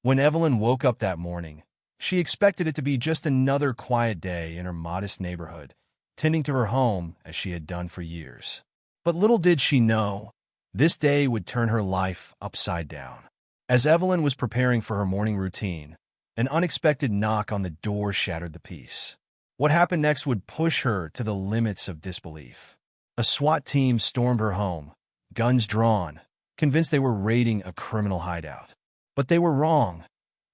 When Evelyn woke up that morning, she expected it to be just another quiet day in her modest neighborhood, tending to her home as she had done for years. But little did she know, this day would turn her life upside down. As Evelyn was preparing for her morning routine, an unexpected knock on the door shattered the peace. What happened next would push her to the limits of disbelief. A SWAT team stormed her home, guns drawn, convinced they were raiding a criminal hideout. But they were wrong,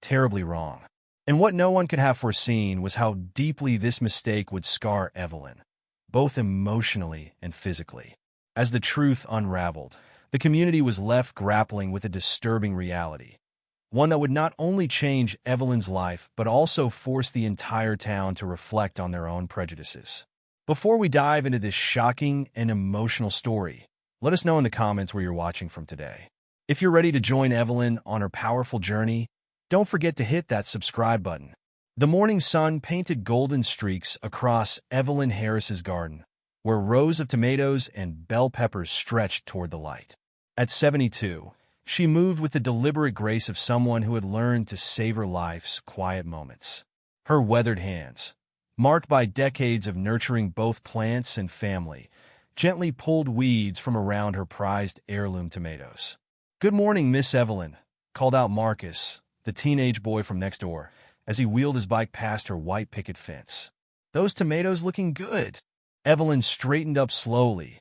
terribly wrong. And what no one could have foreseen was how deeply this mistake would scar Evelyn, both emotionally and physically. As the truth unraveled, the community was left grappling with a disturbing reality, one that would not only change Evelyn's life but also force the entire town to reflect on their own prejudices. Before we dive into this shocking and emotional story, let us know in the comments where you're watching from today. If you're ready to join Evelyn on her powerful journey, don't forget to hit that subscribe button. The morning sun painted golden streaks across Evelyn Harris's garden, where rows of tomatoes and bell peppers stretched toward the light. At 72, she moved with the deliberate grace of someone who had learned to savor life's quiet moments. Her weathered hands, marked by decades of nurturing both plants and family, gently pulled weeds from around her prized heirloom tomatoes. "Good morning, Miss Evelyn," called out Marcus, the teenage boy from next door, as he wheeled his bike past her white picket fence. "Those tomatoes looking good." Evelyn straightened up slowly,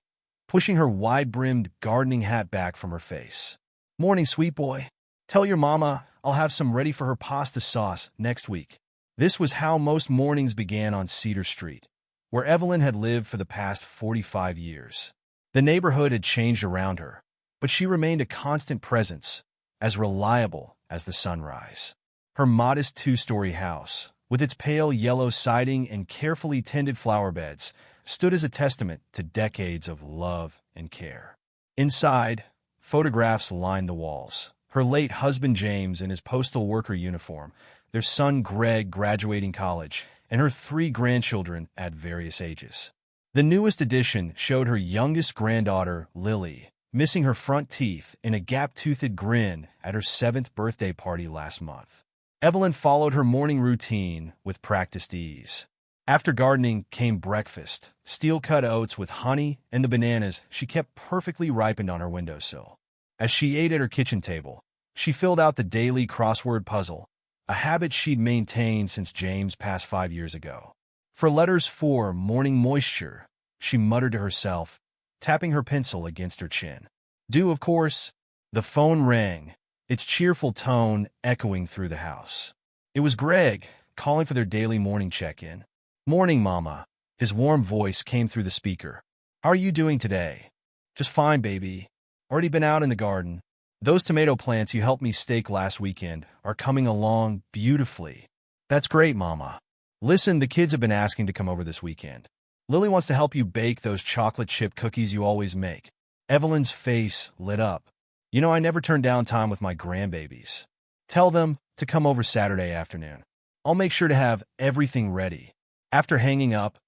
pushing her wide-brimmed gardening hat back from her face. "Morning, sweet boy. Tell your mama I'll have some ready for her pasta sauce next week." This was how most mornings began on Cedar Street, where Evelyn had lived for the past 45 years. The neighborhood had changed around her, but she remained a constant presence, as reliable as the sunrise. Her modest two-story house, with its pale yellow siding and carefully tended flower beds, stood as a testament to decades of love and care. Inside, photographs lined the walls. Her late husband James in his postal worker uniform, their son Greg graduating college, and her 3 grandchildren at various ages. The newest addition showed her youngest granddaughter, Lily, missing her front teeth in a gap-toothed grin at her 7th birthday party last month. Evelyn followed her morning routine with practiced ease. After gardening came breakfast, steel-cut oats with honey and the bananas she kept perfectly ripened on her windowsill. As she ate at her kitchen table, she filled out the daily crossword puzzle, a habit she'd maintained since James passed 5 years ago. For letters for morning moisture, she muttered to herself, tapping her pencil against her chin. "Do, of course." The phone rang, its cheerful tone echoing through the house. It was Greg, calling for their daily morning check-in. "Morning, Mama." His warm voice came through the speaker. "How are you doing today?" "Just fine, baby. Already been out in the garden. Those tomato plants you helped me stake last weekend are coming along beautifully." "That's great, Mama. Listen, the kids have been asking to come over this weekend. Lily wants to help you bake those chocolate chip cookies you always make." Evelyn's face lit up. "You know, I never turn down time with my grandbabies. Tell them to come over Saturday afternoon. I'll make sure to have everything ready." After hanging up,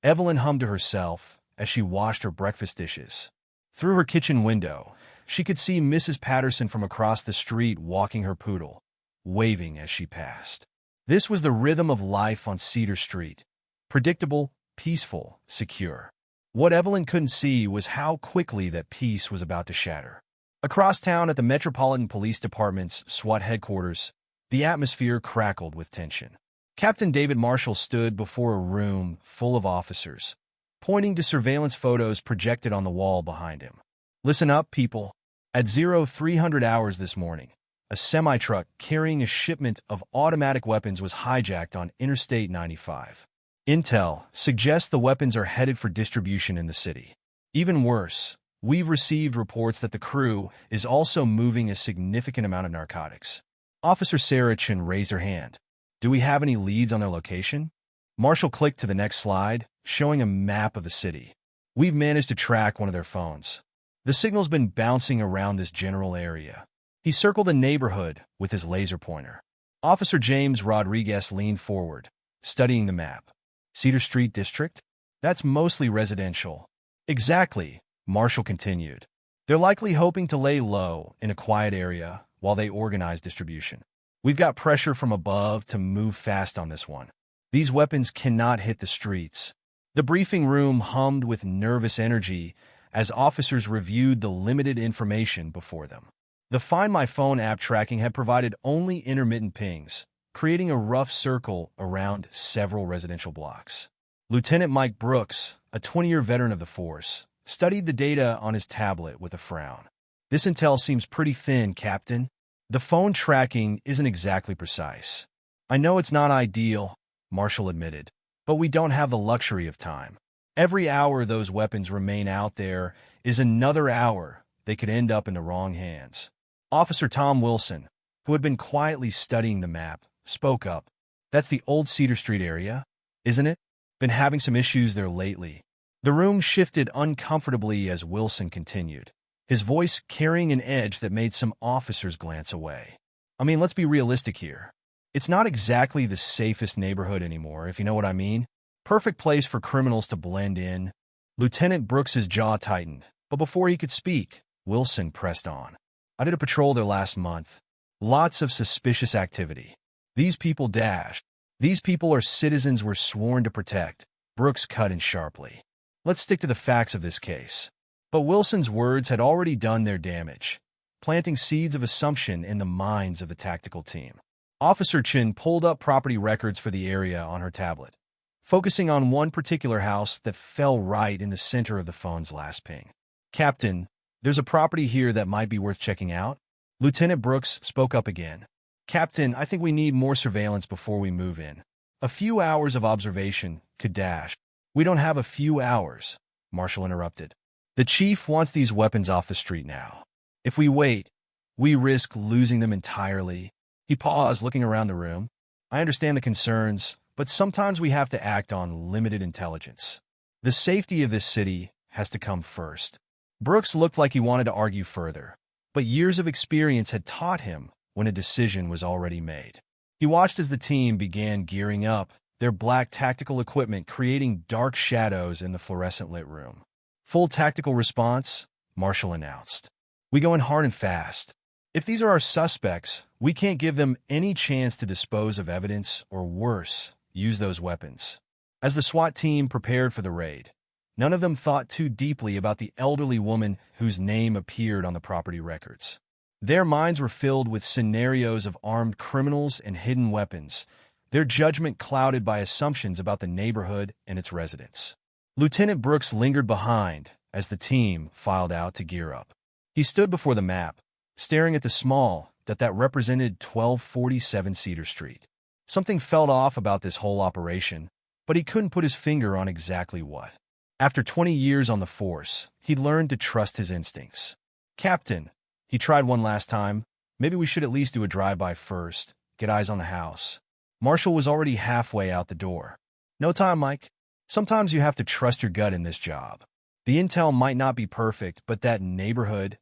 Evelyn hummed to herself as she washed her breakfast dishes. Through her kitchen window, she could see Mrs. Patterson from across the street walking her poodle, waving as she passed. This was the rhythm of life on Cedar Street. Predictable, peaceful, secure. What Evelyn couldn't see was how quickly that peace was about to shatter. Across town at the Metropolitan Police Department's SWAT headquarters, the atmosphere crackled with tension. Captain David Marshall stood before a room full of officers, pointing to surveillance photos projected on the wall behind him. "Listen up, people. At 0300 hours this morning, a semi-truck carrying a shipment of automatic weapons was hijacked on Interstate 95. Intel suggests the weapons are headed for distribution in the city. Even worse, we've received reports that the crew is also moving a significant amount of narcotics." Officer Sarah Chin raised her hand. "Do we have any leads on their location?" Marshall clicked to the next slide, showing a map of the city. "We've managed to track one of their phones. The signal's been bouncing around this general area." He circled the neighborhood with his laser pointer. Officer James Rodriguez leaned forward, studying the map. "Cedar Street District? That's mostly residential." "Exactly," Marshall continued. "They're likely hoping to lay low in a quiet area while they organize distribution. We've got pressure from above to move fast on this one. These weapons cannot hit the streets. The briefing room hummed with nervous energy as officers reviewed the limited information before them. The Find My Phone app tracking had provided only intermittent pings, creating a rough circle around several residential blocks. Lieutenant Mike Brooks, a 20-year veteran of the force, studied the data on his tablet with a frown. This intel seems pretty thin, Captain. The phone tracking isn't exactly precise. I know it's not ideal, Marshall admitted, but we don't have the luxury of time. Every hour those weapons remain out there is another hour they could end up in the wrong hands. Officer Tom Wilson, who had been quietly studying the map, spoke up. That's the old Cedar Street area, isn't it? Been having some issues there lately. The room shifted uncomfortably as Wilson continued, his voice carrying an edge that made some officers glance away. I mean, let's be realistic here. It's not exactly the safest neighborhood anymore, if you know what I mean. Perfect place for criminals to blend in. Lieutenant Brooks's jaw tightened, but before he could speak, Wilson pressed on. I did a patrol there last month. Lots of suspicious activity. These people dashed. These people are citizens we're sworn to protect. Brooks cut in sharply. Let's stick to the facts of this case. But Wilson's words had already done their damage, planting seeds of assumption in the minds of the tactical team. Officer Chin pulled up property records for the area on her tablet, focusing on one particular house that fell right in the center of the phone's last ping. Captain, there's a property here that might be worth checking out. Lieutenant Brooks spoke up again. Captain, I think we need more surveillance before we move in. A few hours of observation could dash. We don't have a few hours, Marshall interrupted. The chief wants these weapons off the street now. If we wait, we risk losing them entirely. He paused, looking around the room. I understand the concerns, but sometimes we have to act on limited intelligence. The safety of this city has to come first. Brooks looked like he wanted to argue further, but years of experience had taught him when a decision was already made. He watched as the team began gearing up, their black tactical equipment creating dark shadows in the fluorescent-lit room. Full tactical response, Marshall announced. We go in hard and fast. If these are our suspects, we can't give them any chance to dispose of evidence or, worse, use those weapons. As the SWAT team prepared for the raid, none of them thought too deeply about the elderly woman whose name appeared on the property records. Their minds were filled with scenarios of armed criminals and hidden weapons, their judgment clouded by assumptions about the neighborhood and its residents. Lieutenant Brooks lingered behind as the team filed out to gear up. He stood before the map, staring at the small that represented 1247 Cedar Street. Something felt off about this whole operation, but he couldn't put his finger on exactly what. After 20 years on the force, he learned to trust his instincts. Captain, he tried one last time. Maybe we should at least do a drive-by first, get eyes on the house. Marshall was already halfway out the door. No time, Mike. Sometimes you have to trust your gut in this job. The intel might not be perfect, but that neighborhood...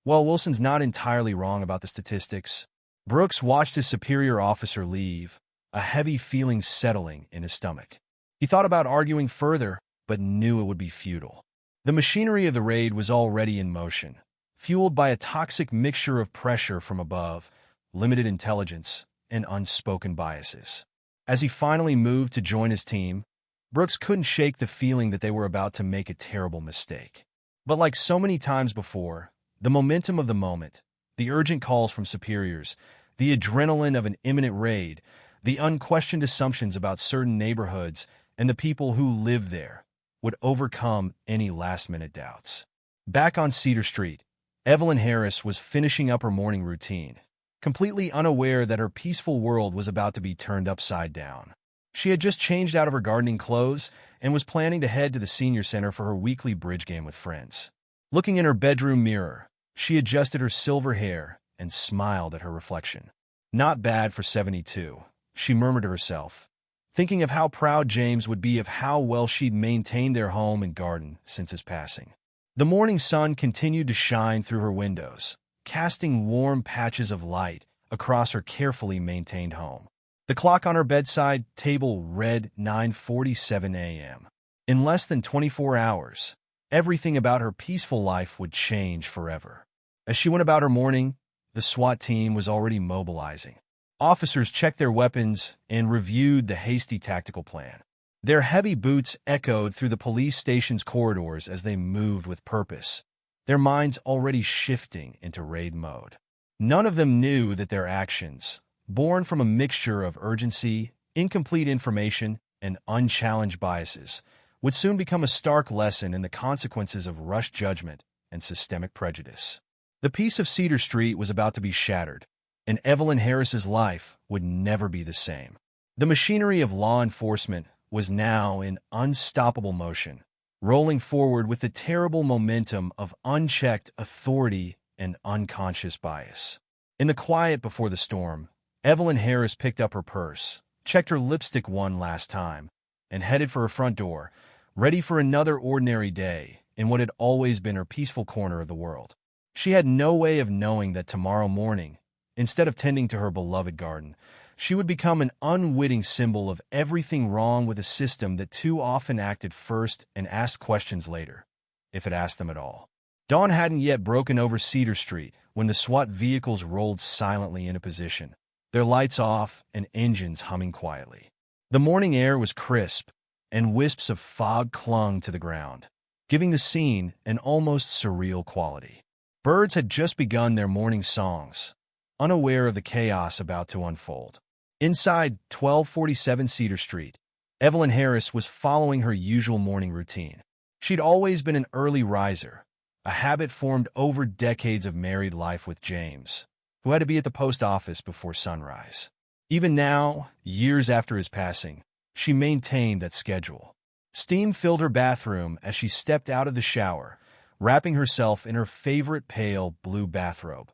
Well, Wilson's not entirely wrong about the statistics. Brooks watched his superior officer leave, a heavy feeling settling in his stomach. He thought about arguing further, but knew it would be futile. The machinery of the raid was already in motion, fueled by a toxic mixture of pressure from above, limited intelligence, and unspoken biases. As he finally moved to join his team, Brooks couldn't shake the feeling that they were about to make a terrible mistake. But like so many times before, the momentum of the moment, the urgent calls from superiors, the adrenaline of an imminent raid, the unquestioned assumptions about certain neighborhoods and the people who live there would overcome any last-minute doubts. Back on Cedar Street, Evelyn Harris was finishing up her morning routine, completely unaware that her peaceful world was about to be turned upside down. She had just changed out of her gardening clothes and was planning to head to the senior center for her weekly bridge game with friends. Looking in her bedroom mirror, she adjusted her silver hair and smiled at her reflection. Not bad for 72, she murmured to herself, thinking of how proud James would be of how well she'd maintained their home and garden since his passing. The morning sun continued to shine through her windows, casting warm patches of light across her carefully maintained home. The clock on her bedside table read 9:47 a.m. In less than 24 hours, everything about her peaceful life would change forever. As she went about her morning, the SWAT team was already mobilizing. Officers checked their weapons and reviewed the hasty tactical plan. Their heavy boots echoed through the police station's corridors as they moved with purpose, their minds already shifting into raid mode. None of them knew that their actions, born from a mixture of urgency, incomplete information, and unchallenged biases, would soon become a stark lesson in the consequences of rushed judgment and systemic prejudice. The peace of Cedar Street was about to be shattered, and Evelyn Harris's life would never be the same. The machinery of law enforcement was now in unstoppable motion, rolling forward with the terrible momentum of unchecked authority and unconscious bias. In the quiet before the storm, Evelyn Harris picked up her purse, checked her lipstick one last time, and headed for her front door, ready for another ordinary day in what had always been her peaceful corner of the world. She had no way of knowing that tomorrow morning, instead of tending to her beloved garden, she would become an unwitting symbol of everything wrong with a system that too often acted first and asked questions later, if it asked them at all. Dawn hadn't yet broken over Cedar Street when the SWAT vehicles rolled silently into position, their lights off and engines humming quietly. The morning air was crisp, and wisps of fog clung to the ground, giving the scene an almost surreal quality. Birds had just begun their morning songs, unaware of the chaos about to unfold. Inside 1247 Cedar Street, Evelyn Harris was following her usual morning routine. She'd always been an early riser, a habit formed over decades of married life with James, who had to be at the post office before sunrise. Even now, years after his passing, she maintained that schedule. Steam filled her bathroom as she stepped out of the shower, wrapping herself in her favorite pale blue bathrobe,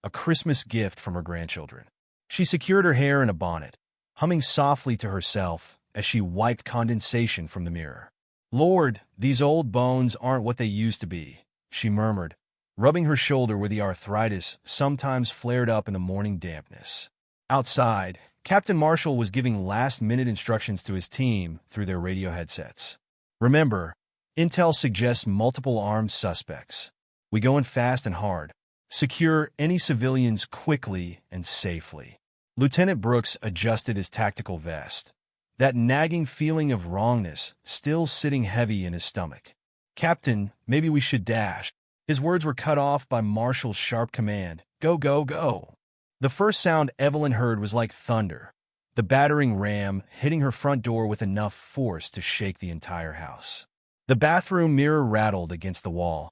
a Christmas gift from her grandchildren. She secured her hair in a bonnet, humming softly to herself as she wiped condensation from the mirror. "Lord, these old bones aren't what they used to be," she murmured, rubbing her shoulder where the arthritis sometimes flared up in the morning dampness. Outside, Captain Marshall was giving last-minute instructions to his team through their radio headsets. "Remember, intel suggests multiple armed suspects. We go in fast and hard. Secure any civilians quickly and safely." Lieutenant Brooks adjusted his tactical vest, that nagging feeling of wrongness still sitting heavy in his stomach. "Captain, maybe we should dash." His words were cut off by Marshall's sharp command, "Go, go, go." The first sound Evelyn heard was like thunder, the battering ram hitting her front door with enough force to shake the entire house. The bathroom mirror rattled against the wall,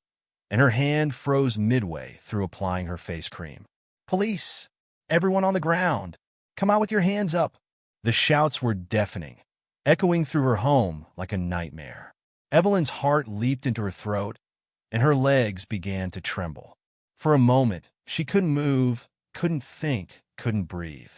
and her hand froze midway through applying her face cream. "Police! Everyone on the ground! Come out with your hands up!" The shouts were deafening, echoing through her home like a nightmare. Evelyn's heart leaped into her throat, and her legs began to tremble. For a moment, she couldn't move, couldn't think, couldn't breathe.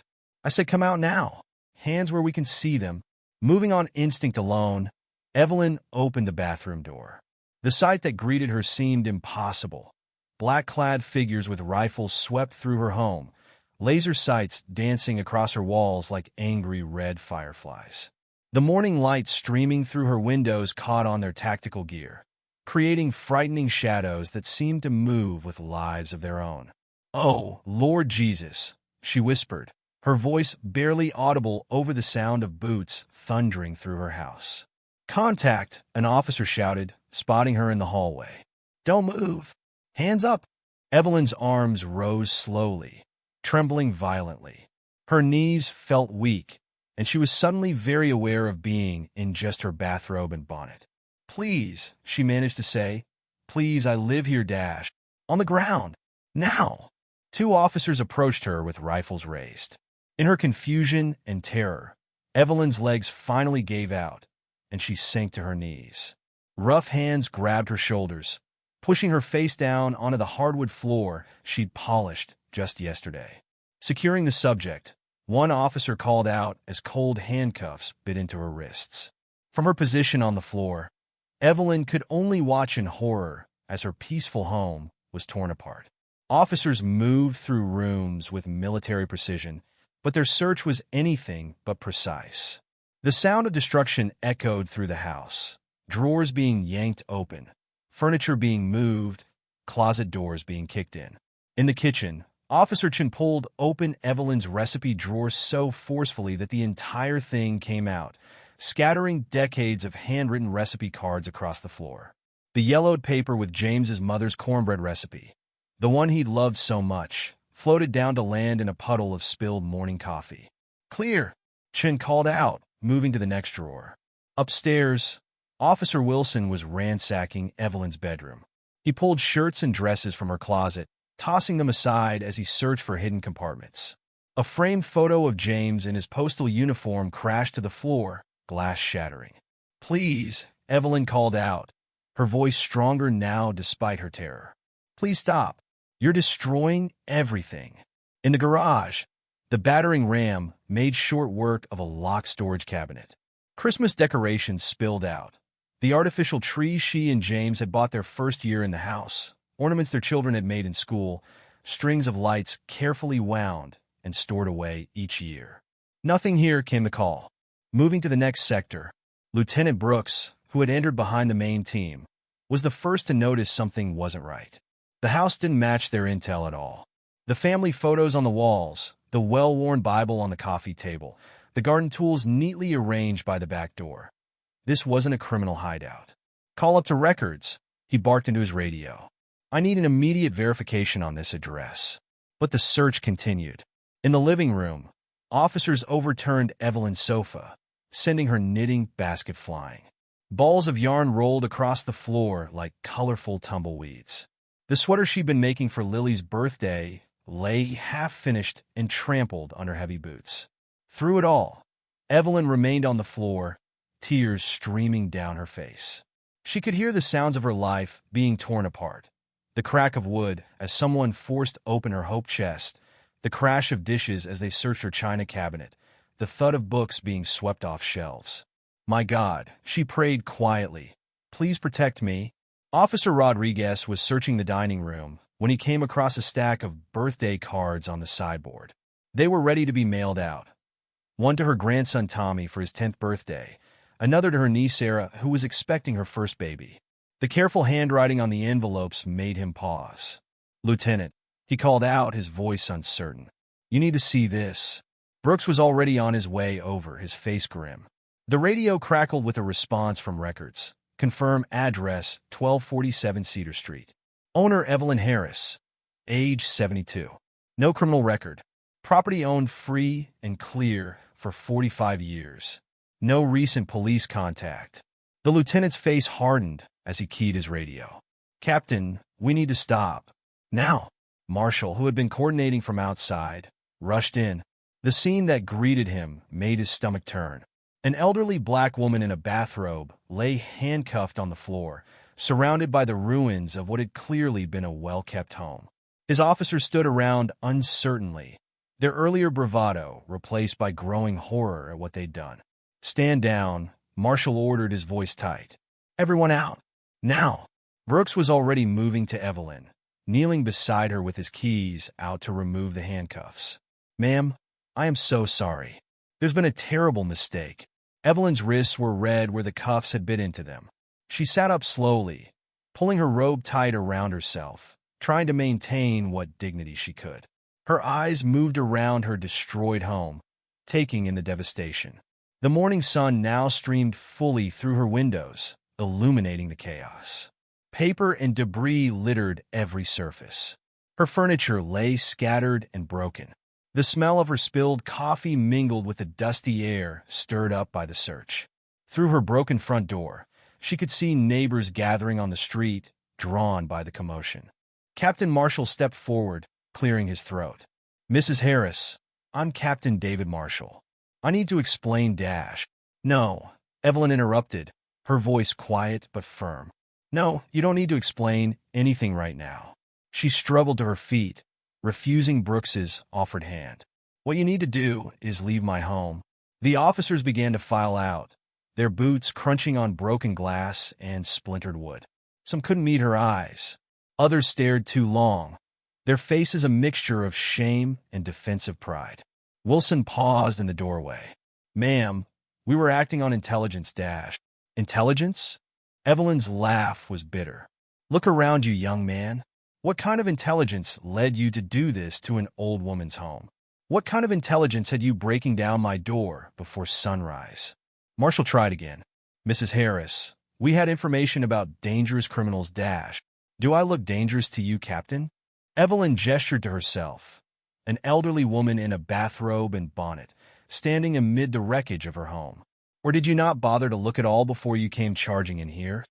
"I said come out now. Hands where we can see them." Moving on instinct alone, Evelyn opened the bathroom door. The sight that greeted her seemed impossible. Black-clad figures with rifles swept through her home, laser sights dancing across her walls like angry red fireflies. The morning light streaming through her windows caught on their tactical gear, creating frightening shadows that seemed to move with lives of their own. "Oh, Lord Jesus," she whispered, her voice barely audible over the sound of boots thundering through her house. "Contact," an officer shouted, spotting her in the hallway. "Don't move. Hands up." Evelyn's arms rose slowly, trembling violently. Her knees felt weak, and she was suddenly very aware of being in just her bathrobe and bonnet. "Please," she managed to say. "Please, I live here, dash. On the ground. Now." Two officers approached her with rifles raised. In her confusion and terror, Evelyn's legs finally gave out, and she sank to her knees. Rough hands grabbed her shoulders, pushing her face down onto the hardwood floor she'd polished just yesterday. Securing the subject, one officer called out as cold handcuffs bit into her wrists. From her position on the floor, Evelyn could only watch in horror as her peaceful home was torn apart. Officers moved through rooms with military precision, but their search was anything but precise. The sound of destruction echoed through the house, drawers being yanked open, furniture being moved, closet doors being kicked in. In the kitchen, Officer Chen pulled open Evelyn's recipe drawer so forcefully that the entire thing came out, scattering decades of handwritten recipe cards across the floor. The yellowed paper with James's mother's cornbread recipe, the one he'd loved so much, floated down to land in a puddle of spilled morning coffee. "Clear," Chen called out, moving to the next drawer. Upstairs, Officer Wilson was ransacking Evelyn's bedroom. He pulled shirts and dresses from her closet, tossing them aside as he searched for hidden compartments. A framed photo of James in his postal uniform crashed to the floor, glass shattering. "Please," Evelyn called out, her voice stronger now despite her terror. "Please stop. You're destroying everything." In the garage, the battering ram made short work of a locked storage cabinet. Christmas decorations spilled out. The artificial tree she and James had bought their first year in the house, ornaments their children had made in school, strings of lights carefully wound and stored away each year. "Nothing here," came the call. Moving to the next sector, Lieutenant Brooks, who had entered behind the main team, was the first to notice something wasn't right. The house didn't match their intel at all. The family photos on the walls, the well-worn Bible on the coffee table, the garden tools neatly arranged by the back door. This wasn't a criminal hideout. "Call up to records," he barked into his radio. "I need an immediate verification on this address." But the search continued. In the living room, officers overturned Evelyn's sofa, sending her knitting basket flying. Balls of yarn rolled across the floor like colorful tumbleweeds. The sweater she'd been making for Lily's birthday lay half-finished and trampled under heavy boots. Through it all, Evelyn remained on the floor, tears streaming down her face. She could hear the sounds of her life being torn apart. The crack of wood as someone forced open her hope chest, the crash of dishes as they searched her china cabinet, the thud of books being swept off shelves. "My God," she prayed quietly, "please protect me." Officer Rodriguez was searching the dining room when he came across a stack of birthday cards on the sideboard. They were ready to be mailed out. One to her grandson Tommy for his 10th birthday, another to her niece Sarah, who was expecting her first baby. The careful handwriting on the envelopes made him pause. "Lieutenant," he called out, his voice uncertain. "You need to see this." Brooks was already on his way over, his face grim. The radio crackled with a response from records. "Confirm address 1247 Cedar Street. Owner Evelyn Harris. Age 72. No criminal record. Property owned free and clear for 45 years. No recent police contact." The lieutenant's face hardened as he keyed his radio. "Captain, we need to stop. Now." Marshall, who had been coordinating from outside, rushed in. The scene that greeted him made his stomach turn. An elderly black woman in a bathrobe lay handcuffed on the floor, surrounded by the ruins of what had clearly been a well-kept home. His officers stood around uncertainly, their earlier bravado replaced by growing horror at what they'd done. "Stand down," Marshall ordered, his voice tight. "Everyone out. Now." Brooks was already moving to Evelyn, kneeling beside her with his keys out to remove the handcuffs. "Ma'am, I am so sorry. There's been a terrible mistake." Evelyn's wrists were red where the cuffs had bit into them. She sat up slowly, pulling her robe tight around herself, trying to maintain what dignity she could. Her eyes moved around her destroyed home, taking in the devastation. The morning sun now streamed fully through her windows, illuminating the chaos. Paper and debris littered every surface. Her furniture lay scattered and broken. The smell of her spilled coffee mingled with the dusty air stirred up by the search. Through her broken front door, she could see neighbors gathering on the street, drawn by the commotion. Captain Marshall stepped forward, clearing his throat. "Mrs. Harris, I'm Captain David Marshall. I need to explain dash." "No," Evelyn interrupted, her voice quiet but firm. "No, you don't need to explain anything right now." She struggled to her feet, refusing Brooks's offered hand. "What you need to do is leave my home." The officers began to file out, their boots crunching on broken glass and splintered wood. Some couldn't meet her eyes. Others stared too long, their faces a mixture of shame and defensive pride. Wilson paused in the doorway. "Ma'am, we were acting on intelligence dash." "Intelligence?" Evelyn's laugh was bitter. "Look around you, young man. What kind of intelligence led you to do this to an old woman's home? What kind of intelligence had you breaking down my door before sunrise? Marshall tried again. Mrs. Harris, we had information about dangerous criminals. Do I look dangerous to you, Captain? Evelyn gestured to herself, an elderly woman in a bathrobe and bonnet, standing amid the wreckage of her home. Or did you not bother to look at all before you came charging in here?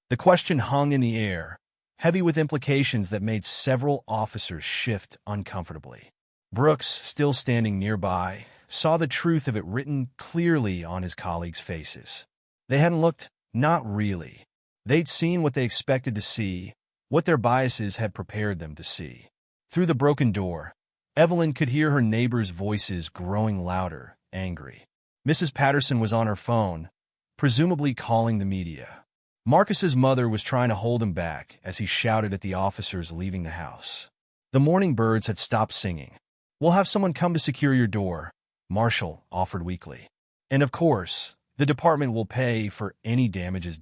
The question hung in the air, heavy with implications that made several officers shift uncomfortably. Brooks, still standing nearby, saw the truth of it written clearly on his colleagues' faces. They hadn't looked, not really. They'd seen what they expected to see, what their biases had prepared them to see. Through the broken door, Evelyn could hear her neighbors' voices growing louder, angry. Mrs. Patterson was on her phone, presumably calling the media. Marcus's mother was trying to hold him back as he shouted at the officers leaving the house. The morning birds had stopped singing. We'll have someone come to secure your door, Marshall offered weakly. And of course, the department will pay for any damages.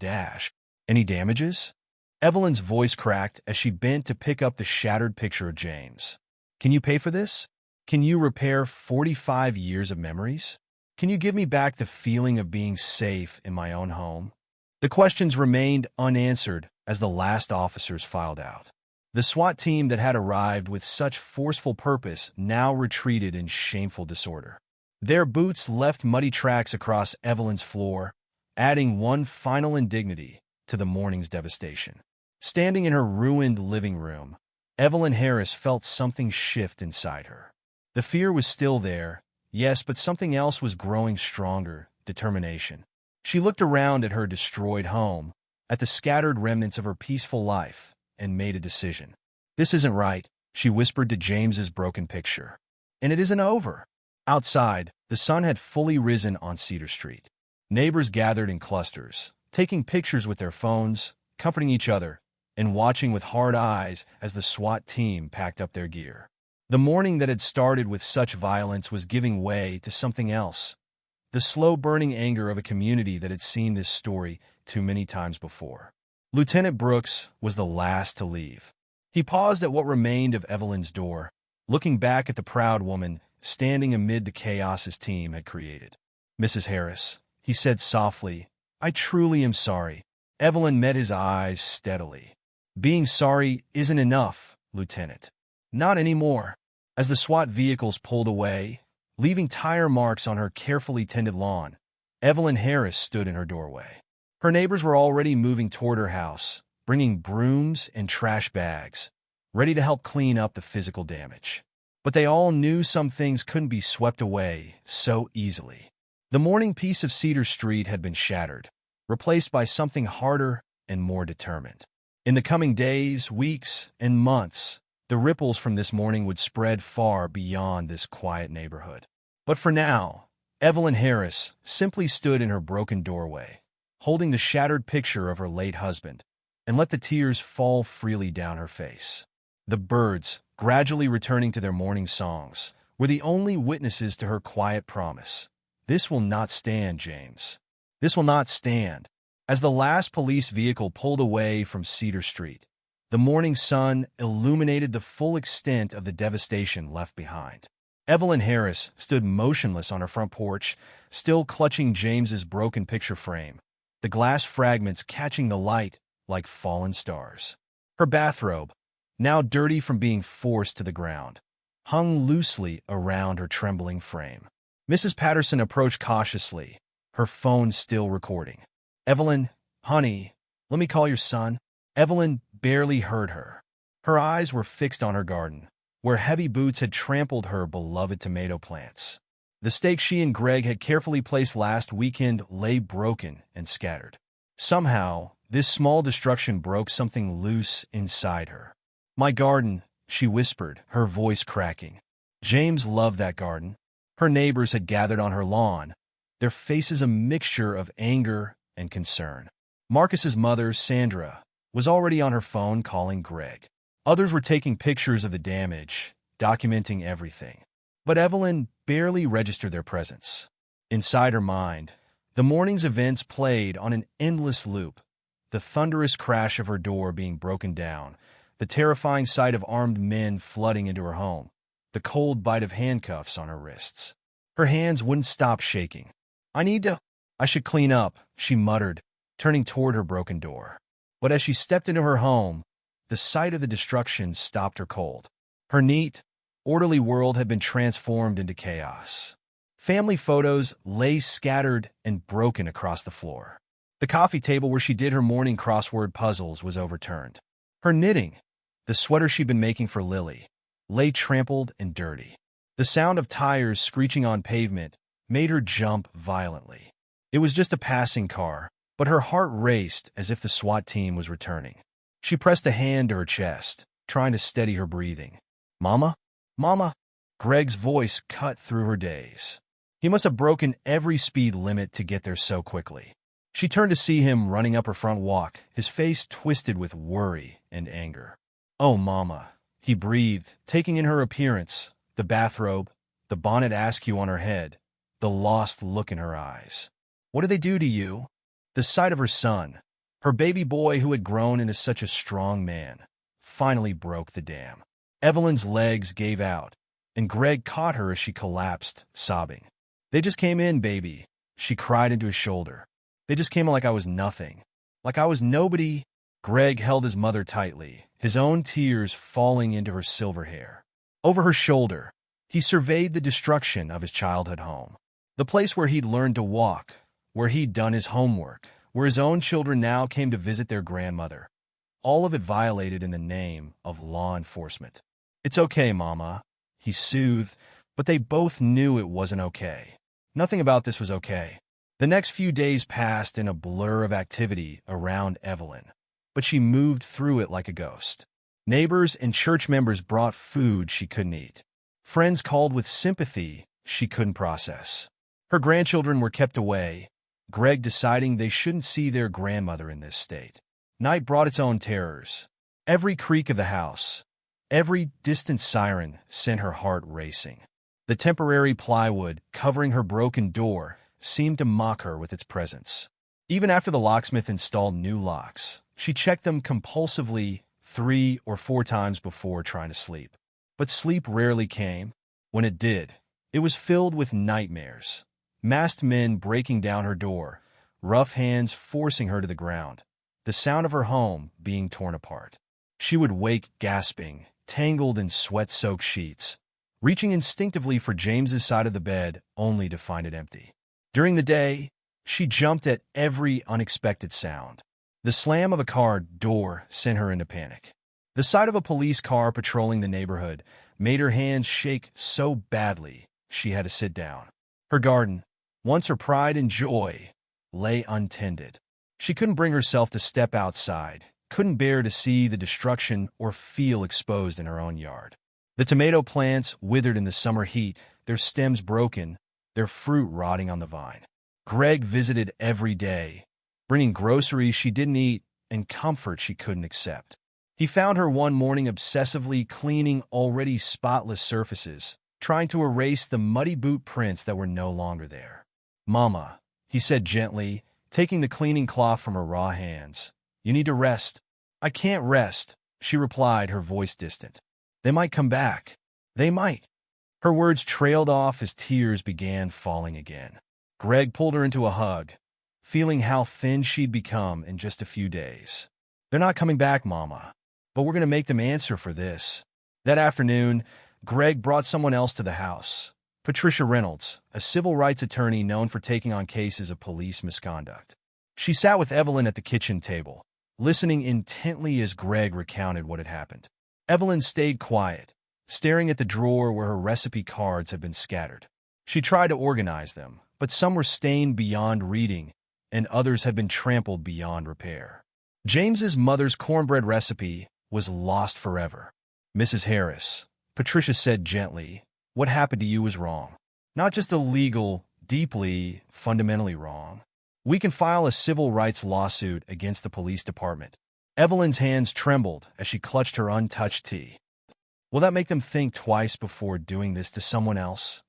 Any damages? Evelyn's voice cracked as she bent to pick up the shattered picture of James. Can you pay for this? Can you repair 45 years of memories? Can you give me back the feeling of being safe in my own home? The questions remained unanswered as the last officers filed out. The SWAT team that had arrived with such forceful purpose now retreated in shameful disorder. Their boots left muddy tracks across Evelyn's floor, adding one final indignity to the morning's devastation. Standing in her ruined living room, Evelyn Harris felt something shift inside her. The fear was still there, yes, but something else was growing stronger, determination. She looked around at her destroyed home, at the scattered remnants of her peaceful life, and made a decision. This isn't right, she whispered to James's broken picture. And it isn't over. Outside, the sun had fully risen on Cedar Street. Neighbors gathered in clusters, taking pictures with their phones, comforting each other, and watching with hard eyes as the SWAT team packed up their gear. The morning that had started with such violence was giving way to something else. The slow-burning anger of a community that had seen this story too many times before. Lieutenant Brooks was the last to leave. He paused at what remained of Evelyn's door, looking back at the proud woman standing amid the chaos his team had created. Mrs. Harris, he said softly, I truly am sorry. Evelyn met his eyes steadily. Being sorry isn't enough, Lieutenant. Not anymore. As the SWAT vehicles pulled away, leaving tire marks on her carefully tended lawn, Evelyn Harris stood in her doorway. Her neighbors were already moving toward her house, bringing brooms and trash bags, ready to help clean up the physical damage. But they all knew some things couldn't be swept away so easily. The morning peace of Cedar Street had been shattered, replaced by something harder and more determined. In the coming days, weeks, and months, the ripples from this morning would spread far beyond this quiet neighborhood. But for now, Evelyn Harris simply stood in her broken doorway, holding the shattered picture of her late husband, and let the tears fall freely down her face. The birds, gradually returning to their morning songs, were the only witnesses to her quiet promise. This will not stand, James. This will not stand. As the last police vehicle pulled away from Cedar Street, the morning sun illuminated the full extent of the devastation left behind. Evelyn Harris stood motionless on her front porch, still clutching James's broken picture frame, the glass fragments catching the light like fallen stars. Her bathrobe, now dirty from being forced to the ground, hung loosely around her trembling frame. Mrs. Patterson approached cautiously, her phone still recording. Evelyn, honey, let me call your son. Evelyn barely heard her. Her eyes were fixed on her garden, where heavy boots had trampled her beloved tomato plants. The stake she and Greg had carefully placed last weekend lay broken and scattered. Somehow, this small destruction broke something loose inside her. My garden, she whispered, her voice cracking. James loved that garden. Her neighbors had gathered on her lawn, their faces a mixture of anger and concern. Marcus's mother, Sandra, was already on her phone calling Greg. Others were taking pictures of the damage, documenting everything. But Evelyn barely registered their presence. Inside her mind, the morning's events played on an endless loop, the thunderous crash of her door being broken down, the terrifying sight of armed men flooding into her home, the cold bite of handcuffs on her wrists. Her hands wouldn't stop shaking. I should clean up, she muttered, turning toward her broken door. But as she stepped into her home, the sight of the destruction stopped her cold. Her neat, orderly world had been transformed into chaos. Family photos lay scattered and broken across the floor. The coffee table where she did her morning crossword puzzles was overturned. Her knitting, the sweater she'd been making for Lily, lay trampled and dirty. The sound of tires screeching on pavement made her jump violently. It was just a passing car, but her heart raced as if the SWAT team was returning. She pressed a hand to her chest, trying to steady her breathing. "Mama? Mama?" Greg's voice cut through her daze. He must have broken every speed limit to get there so quickly. She turned to see him running up her front walk, his face twisted with worry and anger. "Oh, Mama," he breathed, taking in her appearance, the bathrobe, the bonnet askew on her head, the lost look in her eyes. "What did they do to you?" The sight of her son, her baby boy who had grown into such a strong man, finally broke the dam. Evelyn's legs gave out, and Greg caught her as she collapsed, sobbing. "They just came in, baby," she cried into his shoulder. "They just came in like I was nothing. Like I was nobody." Greg held his mother tightly, his own tears falling into her silver hair. Over her shoulder, he surveyed the destruction of his childhood home. The place where he'd learned to walk, where he'd done his homework, where his own children now came to visit their grandmother. All of it violated in the name of law enforcement. "It's okay, Mama," he soothed, but they both knew it wasn't okay. Nothing about this was okay. The next few days passed in a blur of activity around Evelyn, but she moved through it like a ghost. Neighbors and church members brought food she couldn't eat. Friends called with sympathy she couldn't process. Her grandchildren were kept away, Greg deciding they shouldn't see their grandmother in this state. Night brought its own terrors. Every creak of the house, every distant siren sent her heart racing. The temporary plywood covering her broken door seemed to mock her with its presence. Even after the locksmith installed new locks, she checked them compulsively 3 or 4 times before trying to sleep. But sleep rarely came. When it did, it was filled with nightmares. Masked men breaking down her door, rough hands forcing her to the ground, the sound of her home being torn apart. She would wake gasping, tangled in sweat-soaked sheets, reaching instinctively for James's side of the bed only to find it empty. During the day, she jumped at every unexpected sound. The slam of a car door sent her into panic. The sight of a police car patrolling the neighborhood made her hands shake so badly she had to sit down. Her garden, once her pride and joy, lay untended. She couldn't bring herself to step outside, couldn't bear to see the destruction or feel exposed in her own yard. The tomato plants withered in the summer heat, their stems broken, their fruit rotting on the vine. Greg visited every day, bringing groceries she didn't eat and comfort she couldn't accept. He found her one morning obsessively cleaning already spotless surfaces, trying to erase the muddy boot prints that were no longer there. "Mama," he said gently, taking the cleaning cloth from her raw hands. "You need to rest." "I can't rest," she replied, her voice distant. "They might come back. They might." Her words trailed off as tears began falling again. Greg pulled her into a hug, feeling how thin she'd become in just a few days. "They're not coming back, Mama, but we're going to make them answer for this." That afternoon, Greg brought someone else to the house. Patricia Reynolds, a civil rights attorney known for taking on cases of police misconduct. She sat with Evelyn at the kitchen table, listening intently as Greg recounted what had happened. Evelyn stayed quiet, staring at the drawer where her recipe cards had been scattered. She tried to organize them, but some were stained beyond reading, and others had been trampled beyond repair. James's mother's cornbread recipe was lost forever. "Mrs. Harris," Patricia said gently, "what happened to you was wrong. Not just illegal, deeply, fundamentally wrong. We can file a civil rights lawsuit against the police department." Evelyn's hands trembled as she clutched her untouched tea. "Will that make them think twice before doing this to someone else?"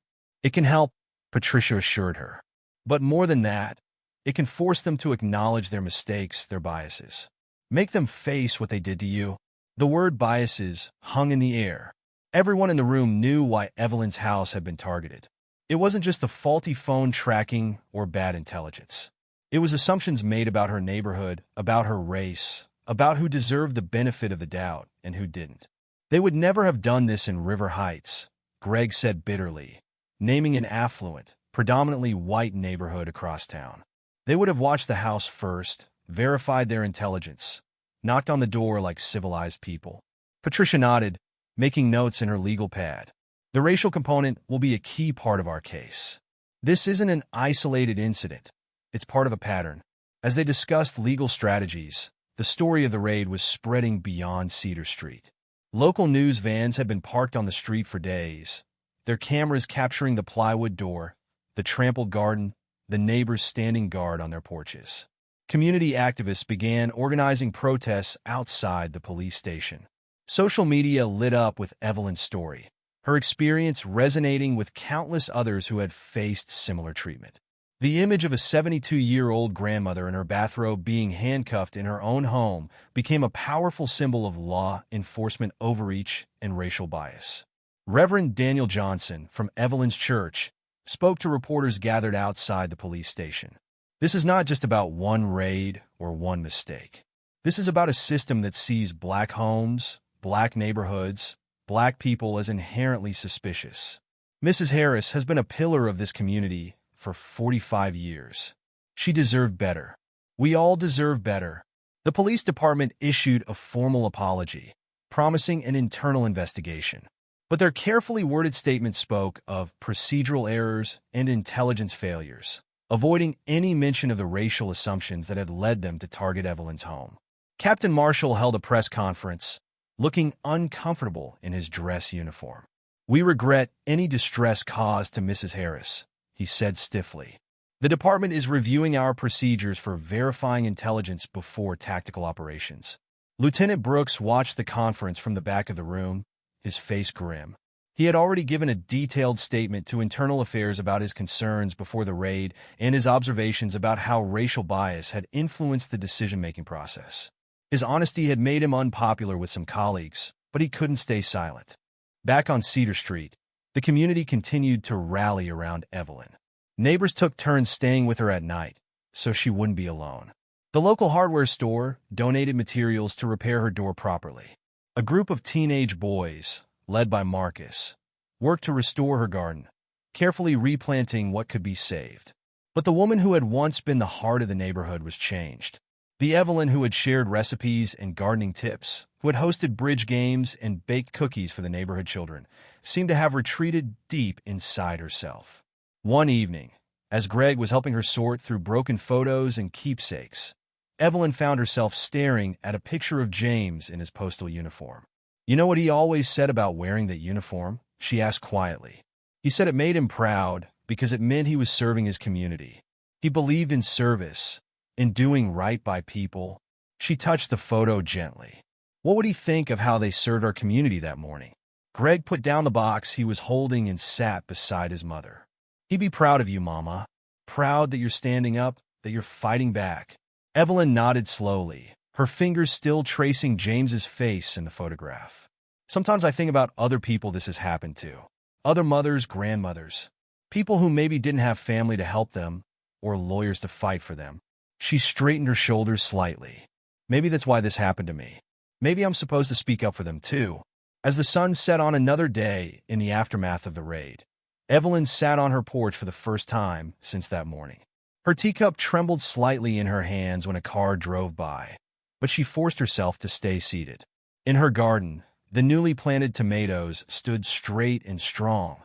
"It can help," Patricia assured her. "But more than that, it can force them to acknowledge their mistakes, their biases. Make them face what they did to you." The word biases hung in the air. Everyone in the room knew why Evelyn's house had been targeted. It wasn't just the faulty phone tracking or bad intelligence. It was assumptions made about her neighborhood, about her race, about who deserved the benefit of the doubt and who didn't. They would never have done this in River Heights, Greg said bitterly, naming an affluent, predominantly white neighborhood across town. They would have watched the house first, verified their intelligence, knocked on the door like civilized people. Patricia nodded, making notes in her legal pad. The racial component will be a key part of our case. This isn't an isolated incident. It's part of a pattern. As they discussed legal strategies, the story of the raid was spreading beyond Cedar Street. Local news vans had been parked on the street for days, their cameras capturing the plywood door, the trampled garden, the neighbors standing guard on their porches. Community activists began organizing protests outside the police station. Social media lit up with Evelyn's story, her experience resonating with countless others who had faced similar treatment. The image of a 72-year-old grandmother in her bathrobe being handcuffed in her own home became a powerful symbol of law enforcement overreach and racial bias. Reverend Daniel Johnson from Evelyn's church spoke to reporters gathered outside the police station. This is not just about one raid or one mistake. This is about a system that sees black homes, black neighborhoods, black people as inherently suspicious. Mrs. Harris has been a pillar of this community for 45 years. She deserved better. We all deserve better. The police department issued a formal apology, promising an internal investigation. But their carefully worded statement spoke of procedural errors and intelligence failures, avoiding any mention of the racial assumptions that had led them to target Evelyn's home. Captain Marshall held a press conference, looking uncomfortable in his dress uniform. "We regret any distress caused to Mrs. Harris," he said stiffly. "The department is reviewing our procedures for verifying intelligence before tactical operations." Lieutenant Brooks watched the conference from the back of the room, his face grim. He had already given a detailed statement to Internal Affairs about his concerns before the raid and his observations about how racial bias had influenced the decision-making process. His honesty had made him unpopular with some colleagues, but he couldn't stay silent. Back on Cedar Street, the community continued to rally around Evelyn. Neighbors took turns staying with her at night, so she wouldn't be alone. The local hardware store donated materials to repair her door properly. A group of teenage boys, led by Marcus, worked to restore her garden, carefully replanting what could be saved. But the woman who had once been the heart of the neighborhood was changed. The Evelyn who had shared recipes and gardening tips, who had hosted bridge games and baked cookies for the neighborhood children, seemed to have retreated deep inside herself. One evening, as Greg was helping her sort through broken photos and keepsakes, Evelyn found herself staring at a picture of James in his postal uniform. "You know what he always said about wearing that uniform?" she asked quietly. "He said it made him proud because it meant he was serving his community. He believed in service, in doing right by people." She touched the photo gently. "What would he think of how they served our community that morning?" Greg put down the box he was holding and sat beside his mother. "He'd be proud of you, Mama. Proud that you're standing up, that you're fighting back." Evelyn nodded slowly, her fingers still tracing James's face in the photograph. "Sometimes I think about other people this has happened to. Other mothers, grandmothers. People who maybe didn't have family to help them, or lawyers to fight for them." She straightened her shoulders slightly. "Maybe that's why this happened to me. Maybe I'm supposed to speak up for them too." As the sun set on another day in the aftermath of the raid, Evelyn sat on her porch for the first time since that morning. Her teacup trembled slightly in her hands when a car drove by, but she forced herself to stay seated. In her garden, the newly planted tomatoes stood straight and strong,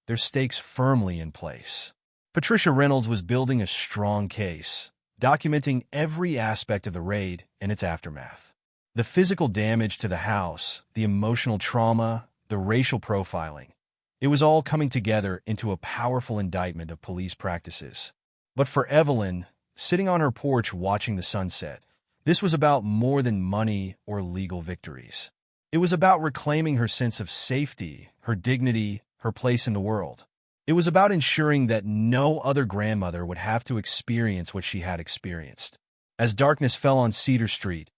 their stakes firmly in place. Patricia Reynolds was building a strong case, documenting every aspect of the raid and its aftermath. The physical damage to the house, the emotional trauma, the racial profiling. It was all coming together into a powerful indictment of police practices. But for Evelyn, sitting on her porch watching the sunset, this was about more than money or legal victories. It was about reclaiming her sense of safety, her dignity, her place in the world. It was about ensuring that no other grandmother would have to experience what she had experienced. As darkness fell on Cedar Street,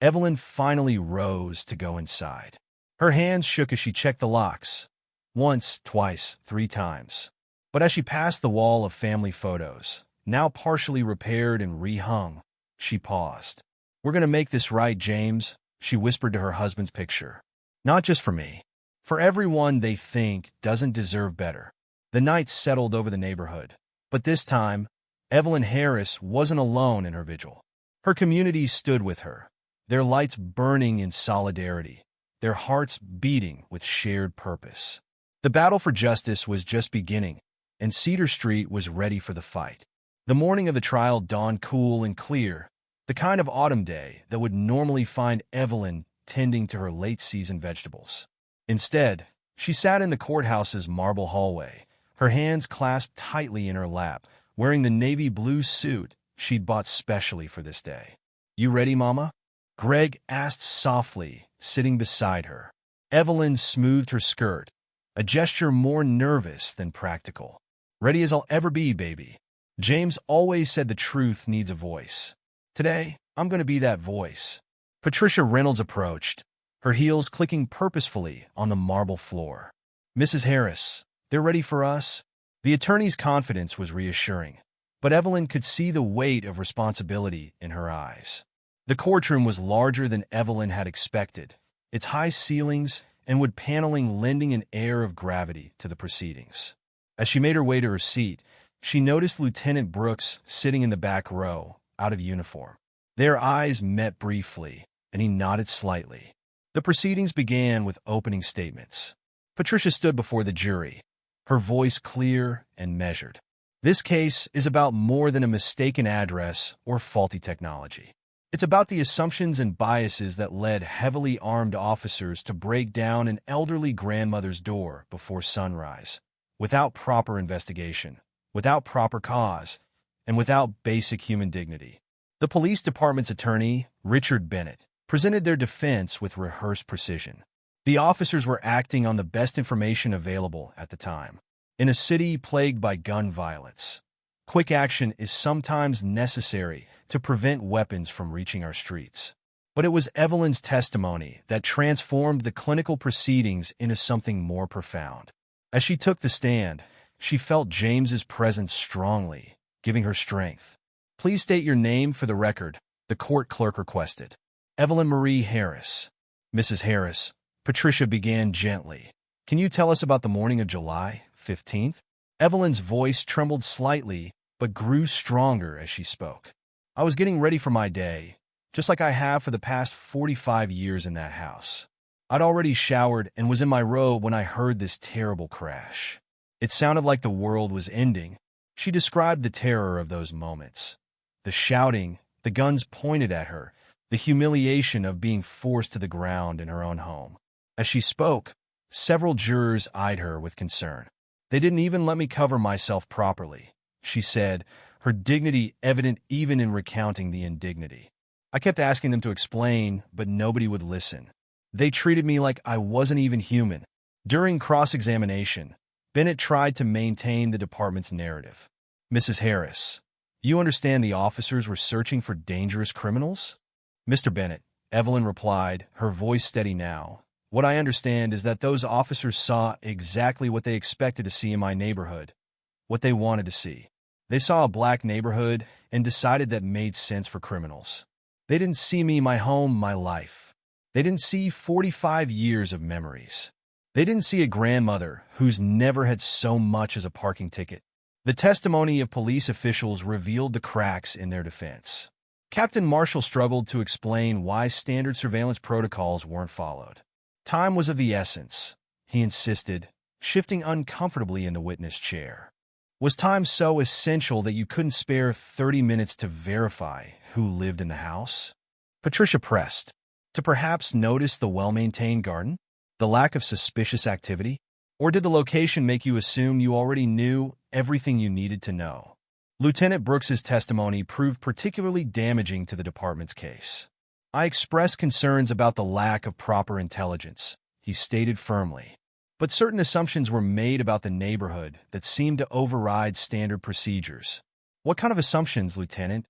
Evelyn finally rose to go inside. Her hands shook as she checked the locks. Once, twice, 3 times. But as she passed the wall of family photos, now partially repaired and rehung, she paused. "We're going to make this right, James," she whispered to her husband's picture. "Not just for me. For everyone they think doesn't deserve better." The night settled over the neighborhood. But this time, Evelyn Harris wasn't alone in her vigil. Her community stood with her, their lights burning in solidarity, their hearts beating with shared purpose. The battle for justice was just beginning, and Cedar Street was ready for the fight. The morning of the trial dawned cool and clear, the kind of autumn day that would normally find Evelyn tending to her late-season vegetables. Instead, she sat in the courthouse's marble hallway, her hands clasped tightly in her lap, wearing the navy blue suit she'd bought specially for this day. "You ready, Mama?" Greg asked softly, sitting beside her. Evelyn smoothed her skirt, a gesture more nervous than practical. "Ready as I'll ever be, baby." James always said the truth needs a voice. Today, I'm going to be that voice. Patricia Reynolds approached, her heels clicking purposefully on the marble floor. "Mrs. Harris, they're ready for us?" The attorney's confidence was reassuring, but Evelyn could see the weight of responsibility in her eyes. The courtroom was larger than Evelyn had expected, its high ceilings and wood paneling lending an air of gravity to the proceedings. As she made her way to her seat, she noticed Lieutenant Brooks sitting in the back row, out of uniform. Their eyes met briefly, and he nodded slightly. The proceedings began with opening statements. Patricia stood before the jury, her voice clear and measured. "This case is about more than a mistaken address or faulty technology. It's about the assumptions and biases that led heavily armed officers to break down an elderly grandmother's door before sunrise, without proper investigation, without proper cause, and without basic human dignity." The police department's attorney, Richard Bennett, presented their defense with rehearsed precision. The officers were acting on the best information available at the time. In a city plagued by gun violence, quick action is sometimes necessary to prevent weapons from reaching our streets. But it was Evelyn's testimony that transformed the clinical proceedings into something more profound. As she took the stand, she felt James's presence strongly, giving her strength. "Please state your name for the record," the court clerk requested. "Evelyn Marie Harris." "Mrs. Harris," Patricia began gently, "can you tell us about the morning of July 15th? Evelyn's voice trembled slightly, but grew stronger as she spoke. "I was getting ready for my day, just like I have for the past 45 years in that house. I'd already showered and was in my robe when I heard this terrible crash. It sounded like the world was ending." She described the terror of those moments. The shouting, the guns pointed at her, the humiliation of being forced to the ground in her own home. As she spoke, several jurors eyed her with concern. "They didn't even let me cover myself properly," she said, her dignity evident even in recounting the indignity. "I kept asking them to explain, but nobody would listen. They treated me like I wasn't even human." During cross-examination, Bennett tried to maintain the department's narrative. "Mrs. Harris, you understand the officers were searching for dangerous criminals?" "Mr. Bennett," Evelyn replied, her voice steady now, "what I understand is that those officers saw exactly what they expected to see in my neighborhood, what they wanted to see. They saw a black neighborhood and decided that made sense for criminals. They didn't see me, my home, my life. They didn't see 45 years of memories. They didn't see a grandmother who's never had so much as a parking ticket." The testimony of police officials revealed the cracks in their defense. Captain Marshall struggled to explain why standard surveillance protocols weren't followed. Time was of the essence, he insisted, shifting uncomfortably in the witness chair. Was time so essential that you couldn't spare 30 minutes to verify who lived in the house? Patricia pressed. To perhaps notice the well-maintained garden? The lack of suspicious activity? Or did the location make you assume you already knew everything you needed to know? Lieutenant Brooks's testimony proved particularly damaging to the department's case. "I expressed concerns about the lack of proper intelligence," he stated firmly. "But certain assumptions were made about the neighborhood that seemed to override standard procedures." "What kind of assumptions, Lieutenant?"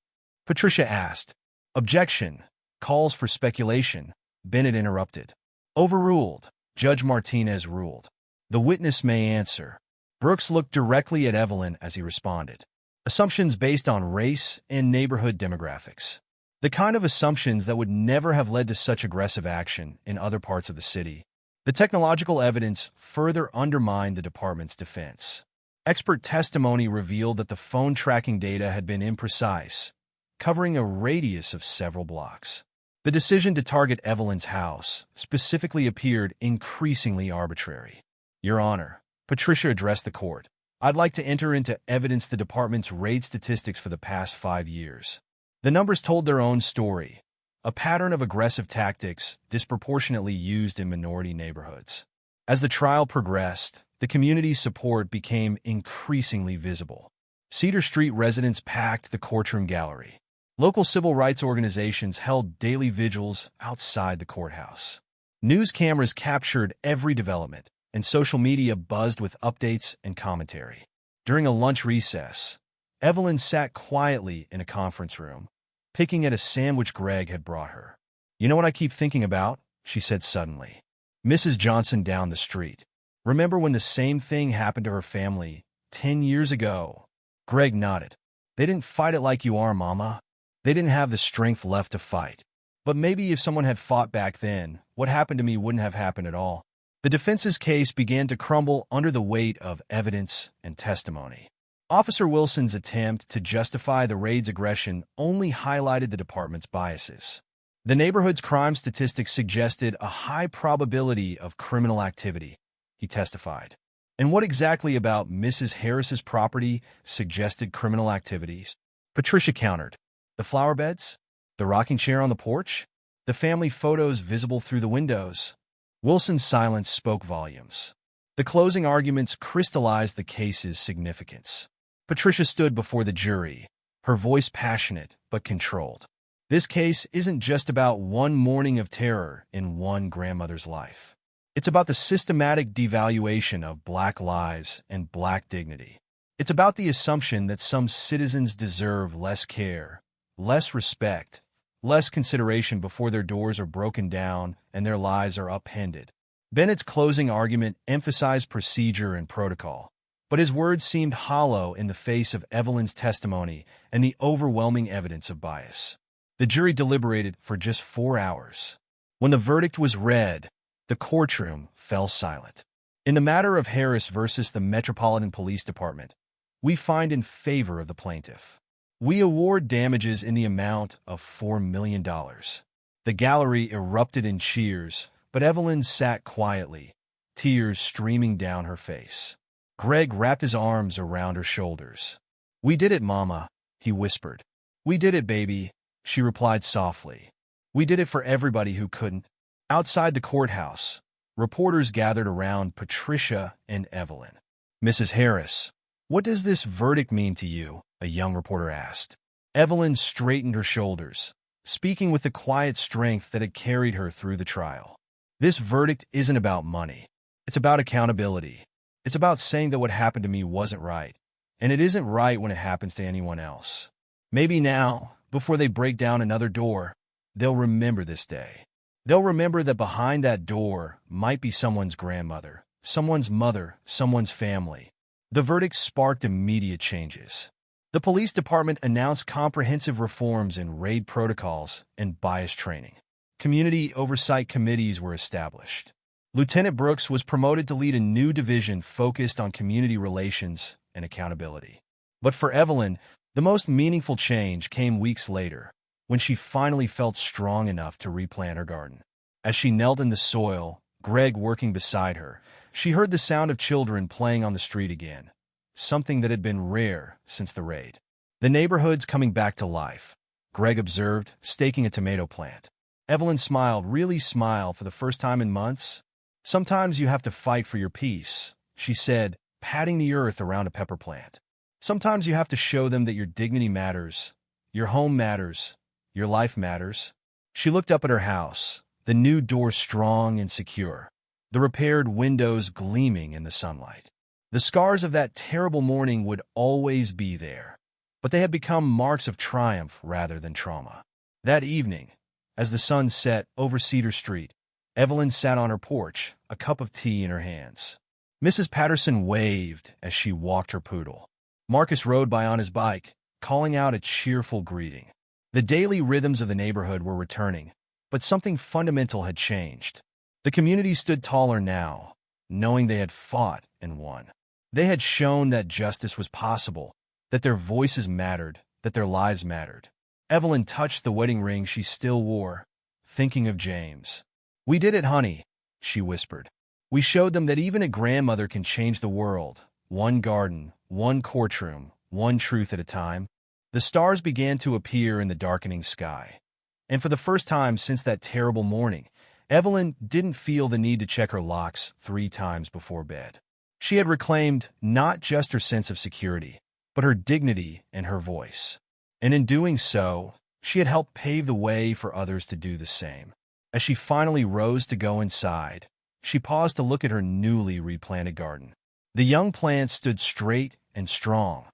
Patricia asked. "Objection," Calls for speculation. Bennett interrupted. Overruled. Judge Martinez ruled. The witness may answer. Brooks looked directly at Evelyn as he responded. Assumptions based on race and neighborhood demographics. The kind of assumptions that would never have led to such aggressive action in other parts of the city. The technological evidence further undermined the department's defense. Expert testimony revealed that the phone tracking data had been imprecise, covering a radius of several blocks. The decision to target Evelyn's house specifically appeared increasingly arbitrary. Your Honor, Patricia addressed the court. I'd like to enter into evidence the department's raid statistics for the past 5 years. The numbers told their own story, a pattern of aggressive tactics disproportionately used in minority neighborhoods. As the trial progressed, the community's support became increasingly visible. Cedar Street residents packed the courtroom gallery. Local civil rights organizations held daily vigils outside the courthouse. News cameras captured every development, and social media buzzed with updates and commentary. During a lunch recess, Evelyn sat quietly in a conference room, picking at a sandwich Greg had brought her. You know what I keep thinking about? She said suddenly. Mrs. Johnson down the street. Remember when the same thing happened to her family 10 years ago? Greg nodded. They didn't fight it like you are, Mama. They didn't have the strength left to fight. But maybe if someone had fought back then, what happened to me wouldn't have happened at all. The defense's case began to crumble under the weight of evidence and testimony. Officer Wilson's attempt to justify the raid's aggression only highlighted the department's biases. The neighborhood's crime statistics suggested a high probability of criminal activity, he testified. And what exactly about Mrs. Harris's property suggested criminal activities? Patricia countered. The flower beds? The rocking chair on the porch? The family photos visible through the windows? Wilson's silence spoke volumes. The closing arguments crystallized the case's significance. Patricia stood before the jury, her voice passionate but controlled. This case isn't just about one morning of terror in one grandmother's life. It's about the systematic devaluation of Black lives and Black dignity. It's about the assumption that some citizens deserve less care, less respect, less consideration before their doors are broken down and their lives are upended. Bennett's closing argument emphasized procedure and protocol, but his words seemed hollow in the face of Evelyn's testimony and the overwhelming evidence of bias. The jury deliberated for just 4 hours. When the verdict was read, the courtroom fell silent. In the matter of Harris versus the Metropolitan Police Department, we find in favor of the plaintiff. We award damages in the amount of $4 million. The gallery erupted in cheers, but Evelyn sat quietly, tears streaming down her face. Greg wrapped his arms around her shoulders. We did it, Mama, he whispered. We did it, baby, she replied softly. We did it for everybody who couldn't. Outside the courthouse, reporters gathered around Patricia and Evelyn. Mrs. Harris, what does this verdict mean to you? A young reporter asked. Evelyn straightened her shoulders, speaking with the quiet strength that had carried her through the trial. This verdict isn't about money. It's about accountability. It's about saying that what happened to me wasn't right, and it isn't right when it happens to anyone else. Maybe now, before they break down another door, they'll remember this day. They'll remember that behind that door might be someone's grandmother, someone's mother, someone's family. The verdict sparked immediate changes. The police department announced comprehensive reforms in raid protocols and bias training. Community oversight committees were established. Lieutenant Brooks was promoted to lead a new division focused on community relations and accountability. But for Evelyn, the most meaningful change came weeks later, when she finally felt strong enough to replant her garden. As she knelt in the soil, Greg working beside her, she heard the sound of children playing on the street again, something that had been rare since the raid. The neighborhood's coming back to life, Greg observed, staking a tomato plant. Evelyn smiled, really smiled for the first time in months. Sometimes you have to fight for your peace, she said, patting the earth around a pepper plant. Sometimes you have to show them that your dignity matters, your home matters, your life matters. She looked up at her house, the new door strong and secure, the repaired windows gleaming in the sunlight. The scars of that terrible morning would always be there, but they had become marks of triumph rather than trauma. That evening, As the sun set over Cedar Street, Evelyn sat on her porch, a cup of tea in her hands. Mrs. Patterson waved as she walked her poodle. Marcus rode by on his bike, calling out a cheerful greeting. The daily rhythms of the neighborhood were returning, but something fundamental had changed. The community stood taller now, knowing they had fought and won. They had shown that justice was possible, that their voices mattered, that their lives mattered. Evelyn touched the wedding ring she still wore, thinking of James. "We did it, honey," she whispered. "We showed them that even a grandmother can change the world, one garden, one courtroom, one truth at a time." The stars began to appear in the darkening sky. And for the first time since that terrible morning, Evelyn didn't feel the need to check her locks 3 times before bed. She had reclaimed not just her sense of security, but her dignity and her voice. And in doing so, she had helped pave the way for others to do the same. As she finally rose to go inside, she paused to look at her newly replanted garden. The young plants stood straight and strong,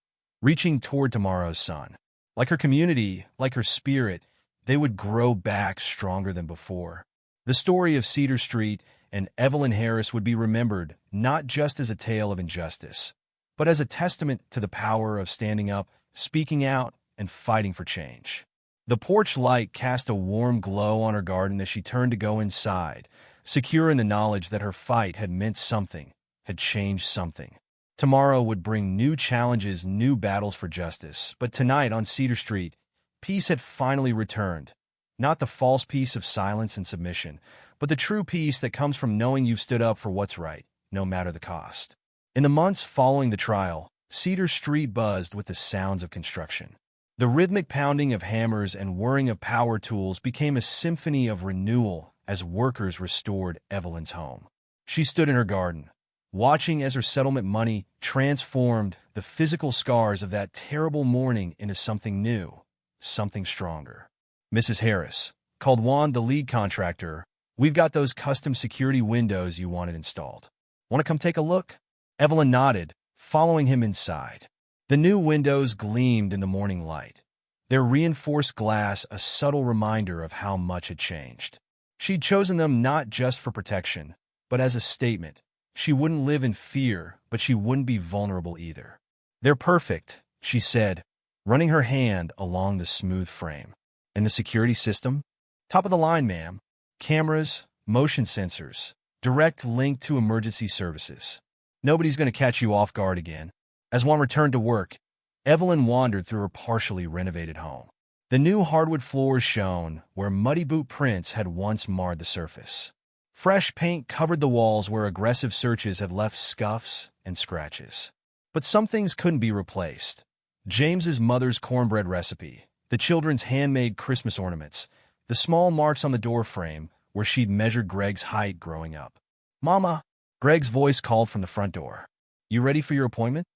reaching toward tomorrow's sun. Like her community, like her spirit, they would grow back stronger than before. The story of Cedar Street and Evelyn Harris would be remembered not just as a tale of injustice, but as a testament to the power of standing up, speaking out, and fighting for change. The porch light cast a warm glow on her garden as she turned to go inside, secure in the knowledge that her fight had meant something, had changed something. Tomorrow would bring new challenges, new battles for justice, but tonight on Cedar Street, peace had finally returned. Not the false peace of silence and submission, but the true peace that comes from knowing you've stood up for what's right, no matter the cost. In the months following the trial, Cedar Street buzzed with the sounds of construction. The rhythmic pounding of hammers and whirring of power tools became a symphony of renewal as workers restored Evelyn's home. She stood in her garden, watching as her settlement money transformed the physical scars of that terrible morning into something new, something stronger. "Mrs. Harris," called Juan, the lead contractor, "we've got those custom security windows you wanted installed. Want to come take a look?" Evelyn nodded, following him inside. The new windows gleamed in the morning light, their reinforced glass a subtle reminder of how much had changed. She'd chosen them not just for protection, but as a statement. She wouldn't live in fear, but she wouldn't be vulnerable either. "They're perfect," she said, running her hand along the smooth frame. "And the security system? Top of the line, ma'am. Cameras, motion sensors, direct link to emergency services. Nobody's going to catch you off guard again." As Juan returned to work, Evelyn wandered through her partially renovated home. The new hardwood floors shone where muddy boot prints had once marred the surface. Fresh paint covered the walls where aggressive searches had left scuffs and scratches. But some things couldn't be replaced. James's mother's cornbread recipe, the children's handmade Christmas ornaments, the small marks on the doorframe where she'd measured Greg's height growing up. "Mama," Greg's voice called from the front door. "You ready for your appointment?"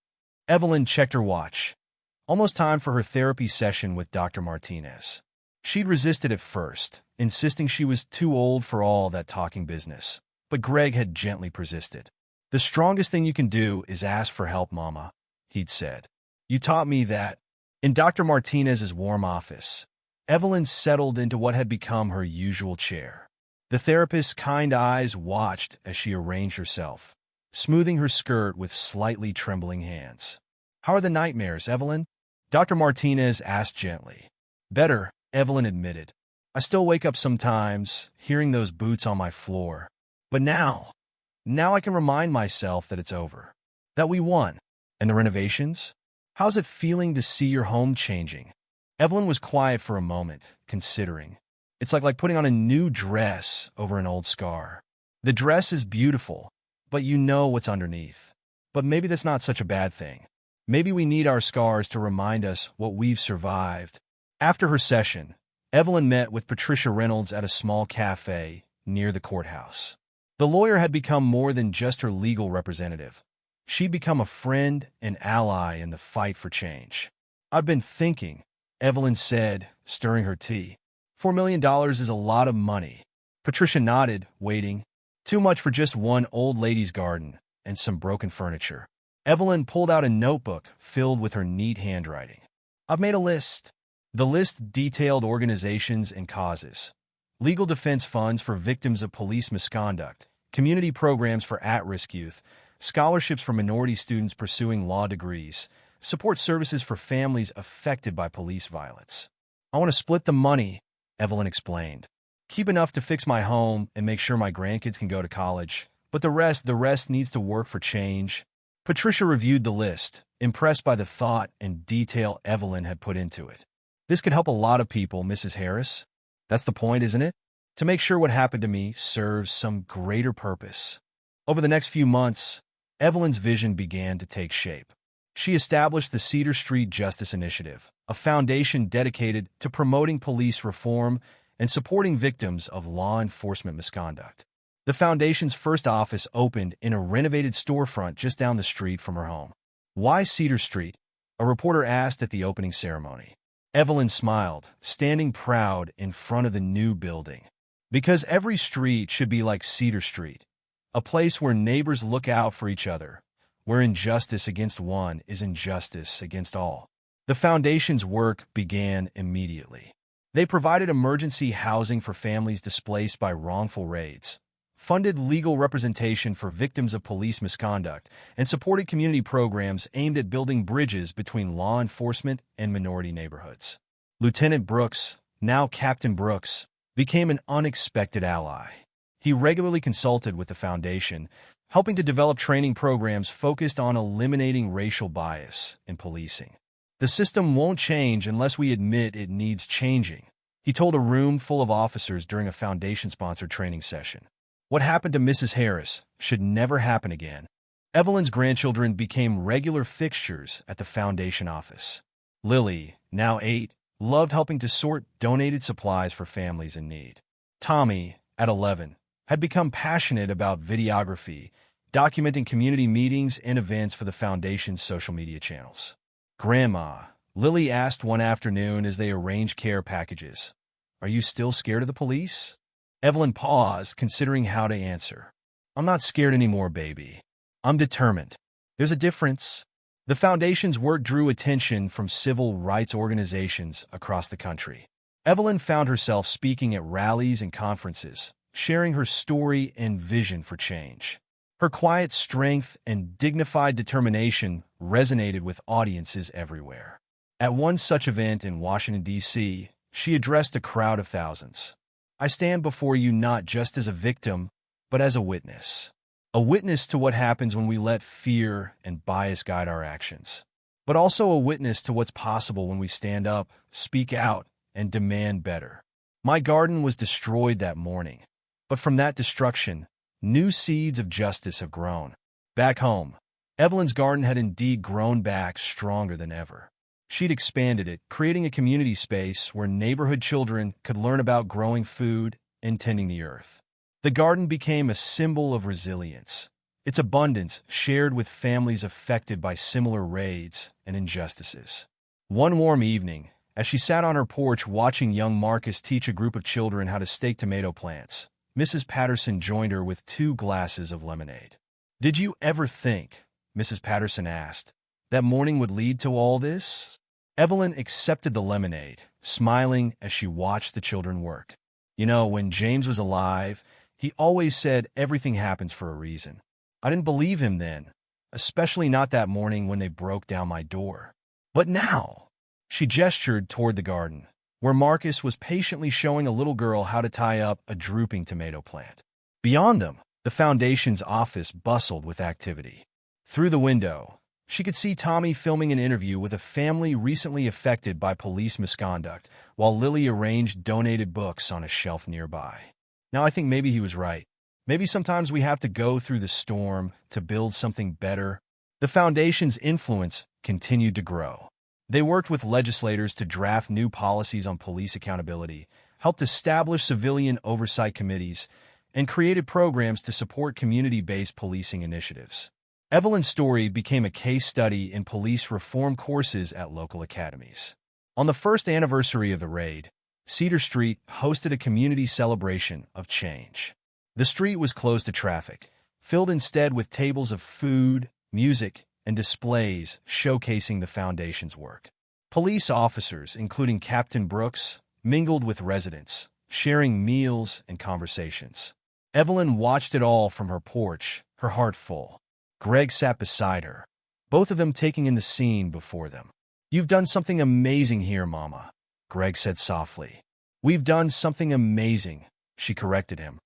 Evelyn checked her watch. Almost time for her therapy session with Dr. Martinez. She'd resisted at first, insisting she was too old for all that talking business. But Greg had gently persisted. "The strongest thing you can do is ask for help, Mama," he'd said. "You taught me that." In Dr. Martinez's warm office, Evelyn settled into what had become her usual chair. The therapist's kind eyes watched as she arranged herself, smoothing her skirt with slightly trembling hands. "How are the nightmares, Evelyn?" Dr. Martinez asked gently. "Better," Evelyn admitted. "I still wake up sometimes, hearing those boots on my floor. But now I can remind myself that it's over, that we won. And the renovations? How's it feeling to see your home changing?" Evelyn was quiet for a moment, considering. "It's like putting on a new dress over an old scar. The dress is beautiful, but you know what's underneath. But maybe that's not such a bad thing. Maybe we need our scars to remind us what we've survived." After her session, Evelyn met with Patricia Reynolds at a small cafe near the courthouse. The lawyer had become more than just her legal representative. She'd become a friend and ally in the fight for change. "I've been thinking," Evelyn said, stirring her tea. $4 million is a lot of money." Patricia nodded, waiting. "Too much for just one old lady's garden and some broken furniture." Evelyn pulled out a notebook filled with her neat handwriting. "I've made a list." The list detailed organizations and causes. legal defense funds for victims of police misconduct, community programs for at-risk youth, scholarships for minority students pursuing law degrees, support services for families affected by police violence. I want to split the money, Evelyn explained. Keep enough to fix my home and make sure my grandkids can go to college, but the rest needs to work for change. Patricia reviewed the list, impressed by the thought and detail Evelyn had put into it. This could help a lot of people, Mrs. Harris. That's the point, isn't it? To make sure what happened to me serves some greater purpose. Over the next few months, Evelyn's vision began to take shape. She established the Cedar Street Justice Initiative, a foundation dedicated to promoting police reform and supporting victims of law enforcement misconduct. The foundation's first office opened in a renovated storefront just down the street from her home. "Why Cedar Street?" a reporter asked at the opening ceremony. Evelyn smiled, standing proud in front of the new building. "Because every street should be like Cedar Street, a place where neighbors look out for each other, where injustice against one is injustice against all." The foundation's work began immediately. They provided emergency housing for families displaced by wrongful raids, funded legal representation for victims of police misconduct, and supported community programs aimed at building bridges between law enforcement and minority neighborhoods. Lieutenant Brooks, now Captain Brooks, became an unexpected ally. He regularly consulted with the foundation, helping to develop training programs focused on eliminating racial bias in policing. "The system won't change unless we admit it needs changing," he told a room full of officers during a foundation-sponsored training session. What happened to Mrs. Harris should never happen again. Evelyn's grandchildren became regular fixtures at the foundation office. Lily, now 8, loved helping to sort donated supplies for families in need. Tommy, at 11, had become passionate about videography, documenting community meetings and events for the foundation's social media channels. "Grandma," Lily asked one afternoon as they arranged care packages, "are you still scared of the police?" Evelyn paused, considering how to answer. "I'm not scared anymore, baby. I'm determined. There's a difference." The foundation's work drew attention from civil rights organizations across the country. Evelyn found herself speaking at rallies and conferences, sharing her story and vision for change. Her quiet strength and dignified determination resonated with audiences everywhere. At one such event in Washington, D.C., she addressed a crowd of thousands. "I stand before you not just as a victim, but as a witness. A witness to what happens when we let fear and bias guide our actions, but also a witness to what's possible when we stand up, speak out, and demand better. My garden was destroyed that morning, but from that destruction, new seeds of justice have grown." Back home, Evelyn's garden had indeed grown back stronger than ever. She'd expanded it, creating a community space where neighborhood children could learn about growing food and tending the earth. The garden became a symbol of resilience, its abundance shared with families affected by similar raids and injustices. One warm evening, as she sat on her porch watching young Marcus teach a group of children how to stake tomato plants, Mrs. Patterson joined her with 2 glasses of lemonade. "Did you ever think," Mrs. Patterson asked, "that morning would lead to all this?" Evelyn accepted the lemonade, smiling as she watched the children work. "You know, when James was alive, he always said everything happens for a reason. I didn't believe him then, especially not that morning when they broke down my door. But now," she gestured toward the garden, where Marcus was patiently showing a little girl how to tie up a drooping tomato plant. Beyond them, the foundation's office bustled with activity. Through the window, she could see Tommy filming an interview with a family recently affected by police misconduct, while Lily arranged donated books on a shelf nearby. Now, I think maybe he was right. Maybe sometimes we have to go through the storm to build something better. The foundation's influence continued to grow. They worked with legislators to draft new policies on police accountability, helped establish civilian oversight committees, and created programs to support community-based policing initiatives. Evelyn's story became a case study in police reform courses at local academies. On the first anniversary of the raid, Cedar Street hosted a community celebration of change. The street was closed to traffic, filled instead with tables of food, music, and displays showcasing the foundation's work. Police officers, including Captain Brooks, mingled with residents, sharing meals and conversations. Evelyn watched it all from her porch, her heart full. Greg sat beside her, both of them taking in the scene before them. "You've done something amazing here, Mama," Greg said softly. "We've done something amazing," she corrected him.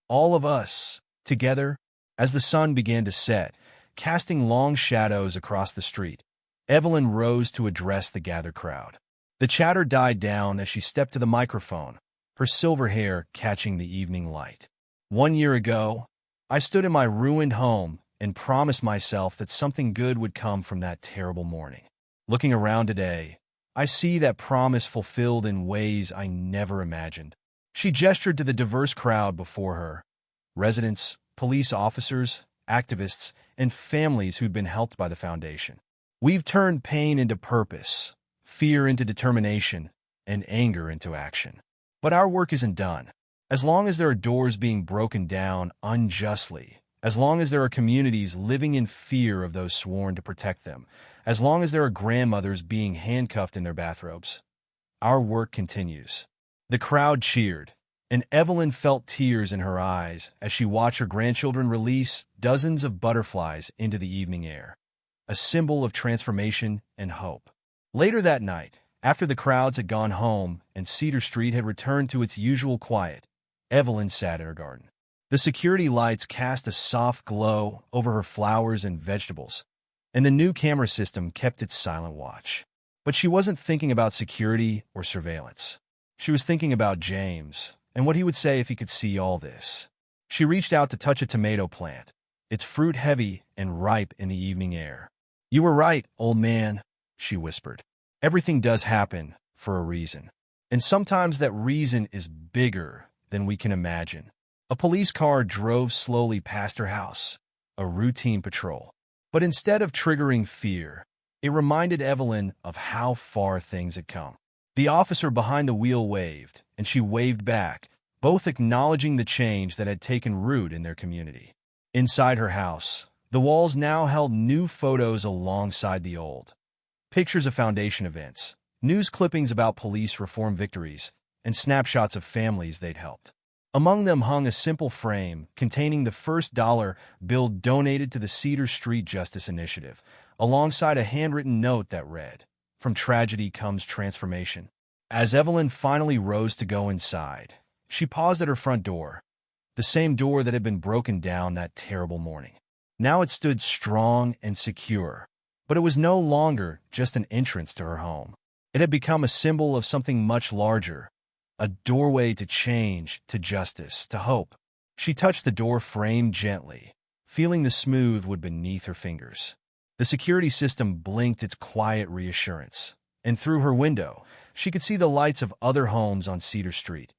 "All of us, together." As the sun began to set, casting long shadows across the street, Evelyn rose to address the gathered crowd. The chatter died down as she stepped to the microphone, her silver hair catching the evening light. "1 year ago, I stood in my ruined home and promised myself that something good would come from that terrible morning. Looking around today, I see that promise fulfilled in ways I never imagined." She gestured to the diverse crowd before her: residents, police officers, activists, and families who'd been helped by the foundation. "We've turned pain into purpose, fear into determination, and anger into action. But our work isn't done. As long as there are doors being broken down unjustly, as long as there are communities living in fear of those sworn to protect them, as long as there are grandmothers being handcuffed in their bathrobes, our work continues." The crowd cheered, and Evelyn felt tears in her eyes as she watched her grandchildren release dozens of butterflies into the evening air, a symbol of transformation and hope. Later that night, after the crowds had gone home and Cedar Street had returned to its usual quiet, Evelyn sat in her garden. The security lights cast a soft glow over her flowers and vegetables, and the new camera system kept its silent watch. But she wasn't thinking about security or surveillance. She was thinking about James and what he would say if he could see all this. She reached out to touch a tomato plant, its fruit heavy and ripe in the evening air. "You were right, old man," she whispered. "Everything does happen for a reason. And sometimes that reason is bigger than we can imagine." A police car drove slowly past her house, a routine patrol. But instead of triggering fear, it reminded Evelyn of how far things had come. The officer behind the wheel waved, and she waved back, both acknowledging the change that had taken root in their community. Inside her house, the walls now held new photos alongside the old. Pictures of foundation events, news clippings about police reform victories, and snapshots of families they'd helped. Among them hung a simple frame containing the first dollar bill donated to the Cedar Street Justice Initiative, alongside a handwritten note that read, "From tragedy comes transformation." As Evelyn finally rose to go inside, she paused at her front door, the same door that had been broken down that terrible morning. Now it stood strong and secure, but it was no longer just an entrance to her home. It had become a symbol of something much larger, a doorway to change, to justice, to hope. She touched the door frame gently, feeling the smooth wood beneath her fingers. The security system blinked its quiet reassurance, and through her window, she could see the lights of other homes on Cedar Street,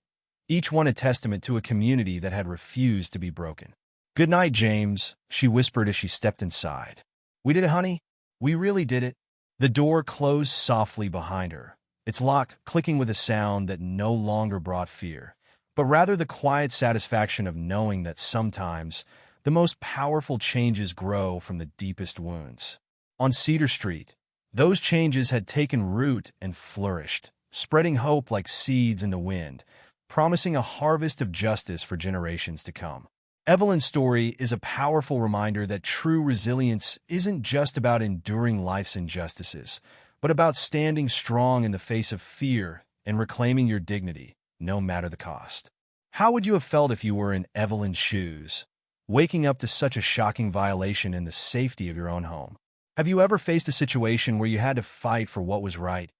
each one a testament to a community that had refused to be broken. "Good night, James," she whispered as she stepped inside. "We did it, honey. We really did it." The door closed softly behind her, its lock clicking with a sound that no longer brought fear, but rather the quiet satisfaction of knowing that sometimes the most powerful changes grow from the deepest wounds. On Cedar Street, those changes had taken root and flourished, spreading hope like seeds in the wind, promising a harvest of justice for generations to come. Evelyn's story is a powerful reminder that true resilience isn't just about enduring life's injustices, but about standing strong in the face of fear and reclaiming your dignity, no matter the cost. How would you have felt if you were in Evelyn's shoes, waking up to such a shocking violation in the safety of your own home? Have you ever faced a situation where you had to fight for what was right,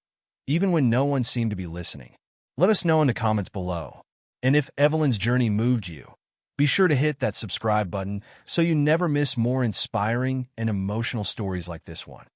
even when no one seemed to be listening? Let us know in the comments below. And if Evelyn's journey moved you, be sure to hit that subscribe button so you never miss more inspiring and emotional stories like this one.